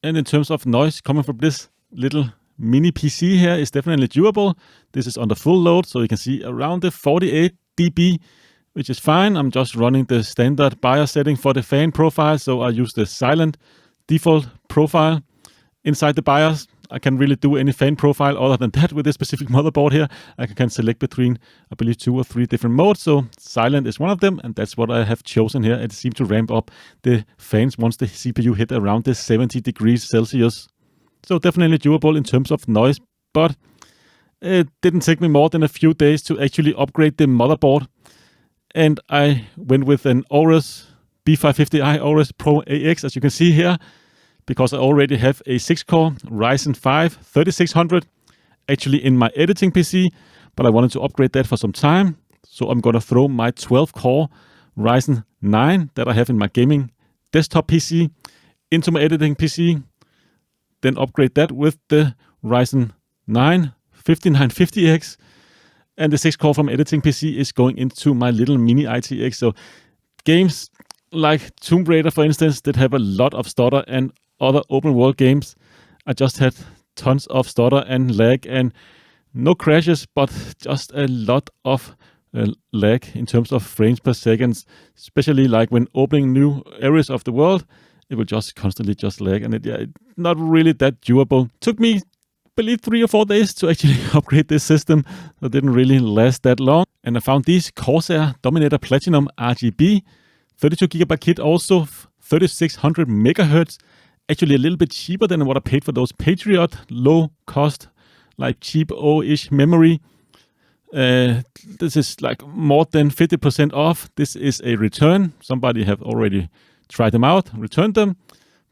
And in terms of noise coming from this little mini PC here is definitely doable. This is under full load, so you can see around the 48 dB, which is fine. I'm just running the standard BIOS setting for the fan profile, so I use the silent default profile inside the BIOS. I can really do any fan profile other than that with this specific motherboard here. I can select between, I believe, 2 or 3 different modes. So silent is one of them, and that's what I have chosen here. It seems to ramp up the fans once the CPU hit around the 70 degrees Celsius. So definitely doable in terms of noise, but it didn't take me more than a few days to actually upgrade the motherboard. And I went with an Aorus B550i Aorus Pro AX, as you can see here, because I already have a 6-core Ryzen 5 3600 actually in my editing PC, but I wanted to upgrade that for some time. So I'm going to throw my 12-core Ryzen 9 that I have in my gaming desktop PC into my editing PC, then upgrade that with the Ryzen 9 5950X, and the 6-core from editing PC is going into my little mini RTX. So games like Tomb Raider, for instance, that have a lot of stutter, and other open world games, I just had tons of stutter and lag, and no crashes, but just a lot of lag in terms of frames per second, especially like when opening new areas of the world, it will just constantly just lag, and it's not really that doable. Took me, I believe, 3 or 4 days to actually upgrade this system. It didn't really last that long. And I found these Corsair Dominator Platinum RGB 32GB kit, also 3600 megahertz, actually a little bit cheaper than what I paid for those Patriot low cost, like cheap O-ish memory. This is like more than 50% off. This is a return. Somebody have already tried them out, returned them,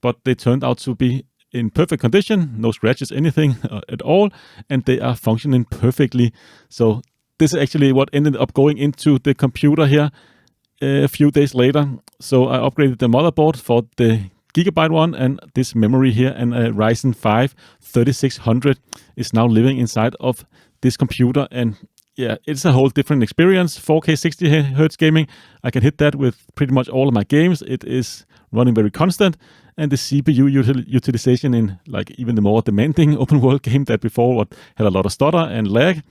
but they turned out to be in perfect condition, no scratches, anything at all, and they are functioning perfectly. So this is actually what ended up going into the computer here a few days later. So I upgraded the motherboard for the Gigabyte one, and this memory here, and a Ryzen 5 3600 is now living inside of this computer. And yeah, it's a whole different experience. 4K 60Hz gaming, I can hit that with pretty much all of my games. It is running very constant, and the CPU utilization in like even the more demanding open world game that before had a lot of stutter and lag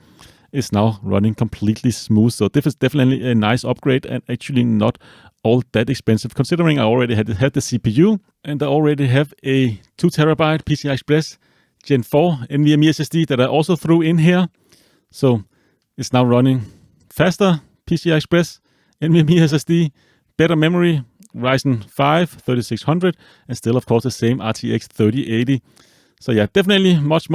is now running completely smooth. So this is definitely a nice upgrade, and actually not all that expensive, considering I already had the CPU, and I already have a 2TB PCI Express Gen 4 NVMe SSD that I also threw in here. So it's now running faster PCI Express NVMe SSD, better memory, Ryzen 5 3600, and still of course the same RTX 3080. So yeah, definitely much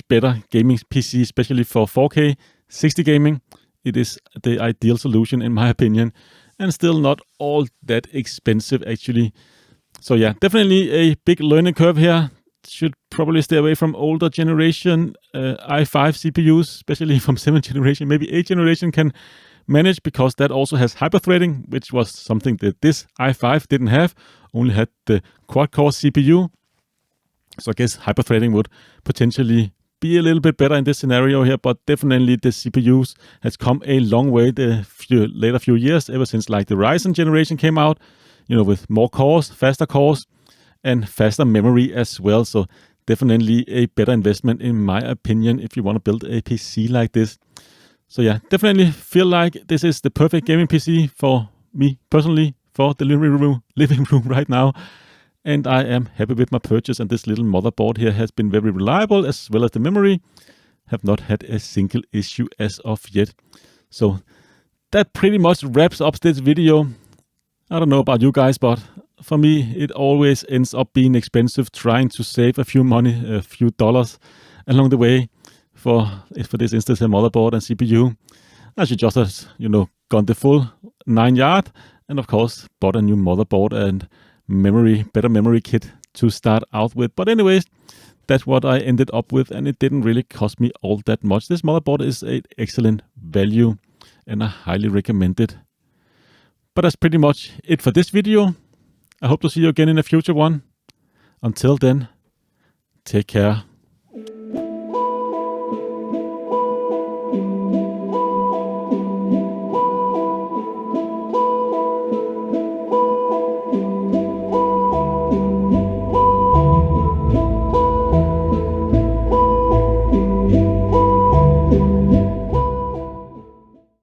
better gaming PC, especially for 4K 60 gaming. It is the ideal solution in my opinion, and still not all that expensive actually. So yeah, definitely a big learning curve here. Should probably stay away from older generation i5 CPUs, especially from 7th generation. Maybe 8th generation can manage, because that also has hyperthreading, which was something that this i5 didn't have. Only had the quad-core CPU. So I guess hyperthreading would potentially be a little bit better in this scenario here, but definitely the CPUs has come a long way the later few years, ever since like the Ryzen generation came out, with more cores, faster cores, and faster memory as well. So definitely a better investment in my opinion if you want to build a PC like this. So yeah, definitely feel like this is the perfect gaming PC for me personally, for the living room right now. And I am happy with my purchase, and this little motherboard here has been very reliable, as well as the memory. Have not had a single issue as of yet. So that pretty much wraps up this video. I don't know about you guys, but for me it always ends up being expensive trying to save a few dollars along the way for this instance a motherboard and CPU. I should just have gone the full 9 yard, and of course bought a new motherboard and better memory kit to start out with. But anyways, that's what I ended up with, and it didn't really cost me all that much. This motherboard is an excellent value, and I highly recommend it. But that's pretty much it for this video. I hope to see you again in a future one. Until then, take care.